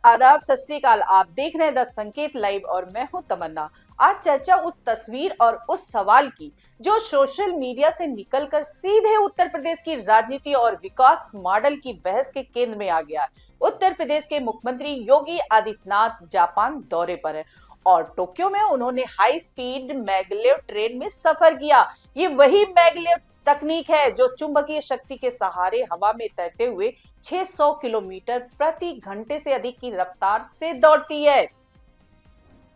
आदाब, सत श्री अकाल। आप देख रहे हैं द संकेत लाइव और मैं हूं तमन्ना। आज चर्चा उस तस्वीर और उस सवाल की जो सोशल मीडिया से निकलकर सीधे उत्तर प्रदेश की राजनीति और विकास मॉडल की बहस के केंद्र में आ गया। उत्तर प्रदेश के मुख्यमंत्री योगी आदित्यनाथ जापान दौरे पर है और टोक्यो में उन्होंने हाई स्पीड मैगलेव ट्रेन में सफर किया। ये वही मैगलेव तकनीक है जो चुंबकीय शक्ति के सहारे हवा में तैरते हुए 600 किलोमीटर प्रति घंटे से अधिक की रफ्तार से दौड़ती है।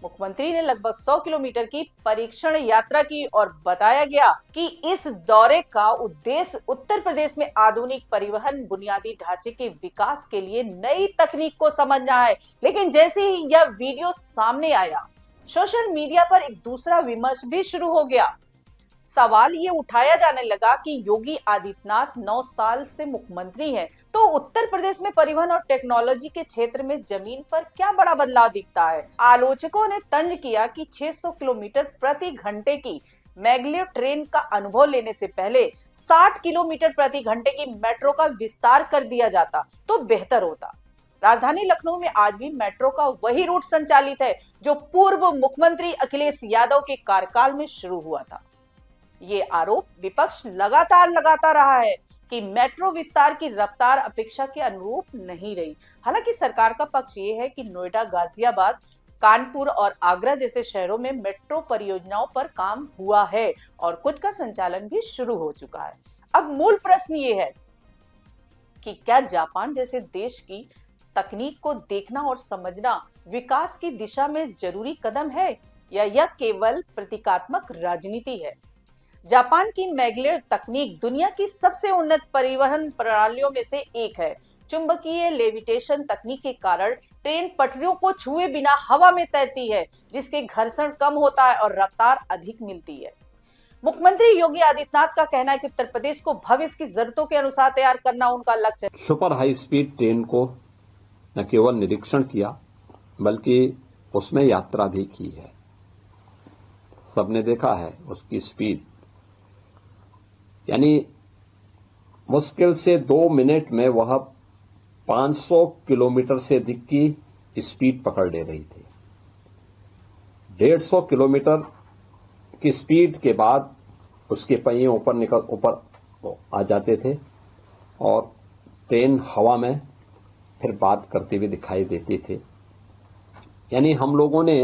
मुख्यमंत्री ने लगभग 100 किलोमीटर की परीक्षण यात्रा की और बताया गया कि इस दौरे का उद्देश्य उत्तर प्रदेश में आधुनिक परिवहन बुनियादी ढांचे के विकास के लिए नई तकनीक को समझना है। लेकिन जैसे ही यह वीडियो सामने आया, सोशल मीडिया पर एक दूसरा विमर्श भी शुरू हो गया। सवाल ये उठाया जाने लगा कि योगी आदित्यनाथ 9 साल से मुख्यमंत्री हैं, तो उत्तर प्रदेश में परिवहन और टेक्नोलॉजी के क्षेत्र में जमीन पर क्या बड़ा बदलाव दिखता है। आलोचकों ने तंज किया कि 600 किलोमीटर प्रति घंटे की मैगलेव ट्रेन का अनुभव लेने से पहले 60 किलोमीटर प्रति घंटे की मेट्रो का विस्तार कर दिया जाता तो बेहतर होता। राजधानी लखनऊ में आज भी मेट्रो का वही रूट संचालित है जो पूर्व मुख्यमंत्री अखिलेश यादव के कार्यकाल में शुरू हुआ था। ये आरोप विपक्ष लगातार लगाता रहा है कि मेट्रो विस्तार की रफ्तार अपेक्षा के अनुरूप नहीं रही। हालांकि सरकार का पक्ष ये है कि नोएडा, गाजियाबाद, कानपुर और आगरा जैसे शहरों में मेट्रो परियोजनाओं पर काम हुआ है और कुछ का संचालन भी शुरू हो चुका है। अब मूल प्रश्न ये है कि क्या जापान जैसे देश की तकनीक को देखना और समझना विकास की दिशा में जरूरी कदम है या यह केवल प्रतीकात्मक राजनीति है। जापान की मैगलेव तकनीक दुनिया की सबसे उन्नत परिवहन प्रणालियों में से एक है। चुंबकीय लेविटेशन तकनीक के कारण ट्रेन पटरियों को छुए बिना हवा में तैरती है, जिसके घर्षण कम होता है और रफ्तार अधिक मिलती है। मुख्यमंत्री योगी आदित्यनाथ का कहना है कि उत्तर प्रदेश को भविष्य की जरूरतों के अनुसार तैयार करना उनका लक्ष्य है। सुपर हाई स्पीड ट्रेन को न केवल निरीक्षण किया बल्कि उसमें यात्रा भी की है। सबने देखा है उसकी स्पीड, यानी मुश्किल से 2 मिनट में वह 500 किलोमीटर से अधिक की स्पीड पकड़ ले रही थी। 150 किलोमीटर की स्पीड के बाद उसके पहिए ऊपर आ जाते थे और ट्रेन हवा में फिर बात करते हुए दिखाई देते थे। यानी हम लोगों ने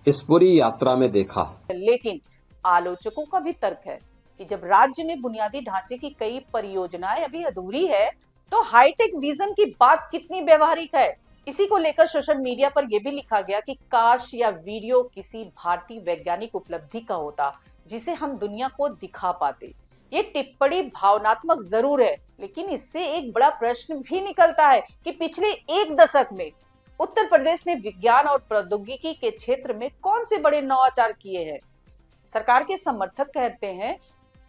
इस पूरी यात्रा में देखा। लेकिन आलोचकों का भी तर्क है कि जब राज्य में बुनियादी ढांचे की कई परियोजनाएं अभी अधूरी है, तो हाईटेक विजन की बात कितनी व्यवहारिक है। इसी को लेकर सोशल मीडिया पर यह भी लिखा गया कि काश या वीडियो किसी भारतीय वैज्ञानिक उपलब्धि का होता जिसे हम दुनिया को दिखा पाते। ये टिप्पणी भावनात्मक जरूर है, लेकिन इससे एक बड़ा प्रश्न भी निकलता है कि पिछले 1 दशक में उत्तर प्रदेश ने विज्ञान और प्रौद्योगिकी के क्षेत्र में कौन से बड़े नवाचार किए हैं। सरकार के समर्थक कहते हैं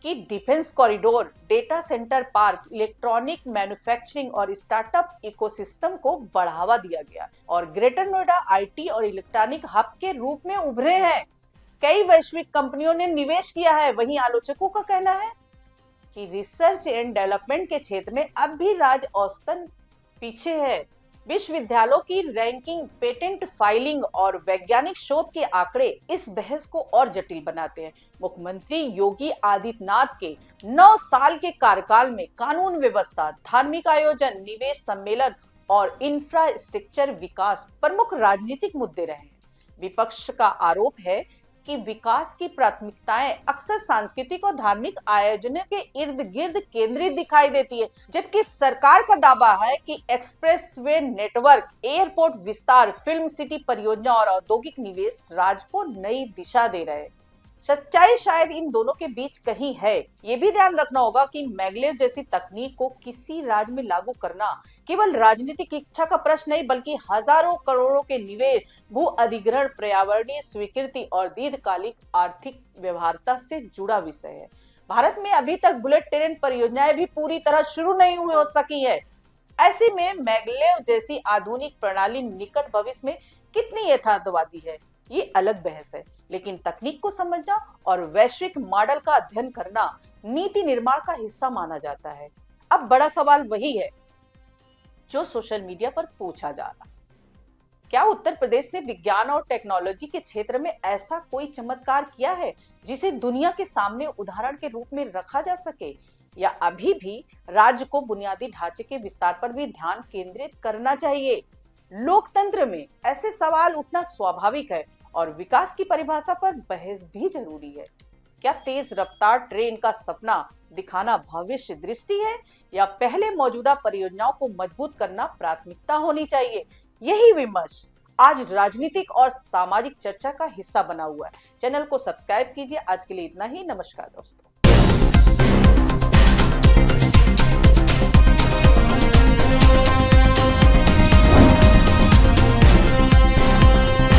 कि defence corridor, data centre park, electronic manufacturing और स्टार्टअप इकोसिस्टम को बढ़ावा दिया गया और ग्रेटर नोएडा आईटी और इलेक्ट्रॉनिक हब के रूप में उभरे हैं। कई वैश्विक कंपनियों ने निवेश किया है। वहीं आलोचकों का कहना है कि रिसर्च एंड डेवलपमेंट के क्षेत्र में अब भी राज्य औसतन पीछे है। विश्वविद्यालयों की रैंकिंग, पेटेंट फाइलिंग और वैज्ञानिक शोध के आंकड़े इस बहस को और जटिल बनाते हैं। मुख्यमंत्री योगी आदित्यनाथ के 9 साल के कार्यकाल में कानून व्यवस्था, धार्मिक आयोजन, निवेश सम्मेलन और इंफ्रास्ट्रक्चर विकास प्रमुख राजनीतिक मुद्दे रहे हैं। विपक्ष का आरोप है कि विकास की प्राथमिकताएं अक्सर सांस्कृतिक और धार्मिक आयोजनों के इर्द गिर्द केंद्रित दिखाई देती है, जबकि सरकार का दावा है कि एक्सप्रेसवे नेटवर्क, एयरपोर्ट विस्तार, फिल्म सिटी परियोजना और औद्योगिक निवेश राज्य को नई दिशा दे रहे हैं। सच्चाई शायद इन दोनों के बीच कहीं है। ये भी ध्यान रखना होगा कि मैगलेव जैसी तकनीक को किसी राज्य में लागू करना केवल राजनीतिक इच्छा का प्रश्न नहीं, बल्कि हजारों करोड़ों के निवेश, भू अधिग्रहण, पर्यावरणीय स्वीकृति और दीर्घकालिक आर्थिक व्यवहार्यता से जुड़ा विषय है। भारत में अभी तक बुलेट ट्रेन परियोजनाएं भी पूरी तरह शुरू नहीं हो सकी है। ऐसे में मैगलेव जैसी आधुनिक प्रणाली निकट भविष्य में कितनी यथार्थवादी है, ये अलग बहस है। लेकिन तकनीक को समझना और वैश्विक मॉडल का अध्ययन करना नीति निर्माण का हिस्सा माना जाता है। अब बड़ा सवाल वही है जो सोशल मीडिया पर पूछा जा रहा। क्या उत्तर प्रदेश ने विज्ञान और टेक्नोलॉजी के क्षेत्र में ऐसा कोई चमत्कार किया है जिसे दुनिया के सामने उदाहरण के रूप में रखा जा सके, या अभी भी राज्य को बुनियादी ढांचे के विस्तार पर भी ध्यान केंद्रित करना चाहिए? लोकतंत्र में ऐसे सवाल उठना स्वाभाविक है और विकास की परिभाषा पर बहस भी जरूरी है। क्या तेज रफ्तार ट्रेन का सपना दिखाना भविष्य दृष्टि है, या पहले मौजूदा परियोजनाओं को मजबूत करना प्राथमिकता होनी चाहिए? यही विमर्श आज राजनीतिक और सामाजिक चर्चा का हिस्सा बना हुआ है। चैनल को सब्सक्राइब कीजिए। आज के लिए इतना ही। नमस्कार दोस्तों।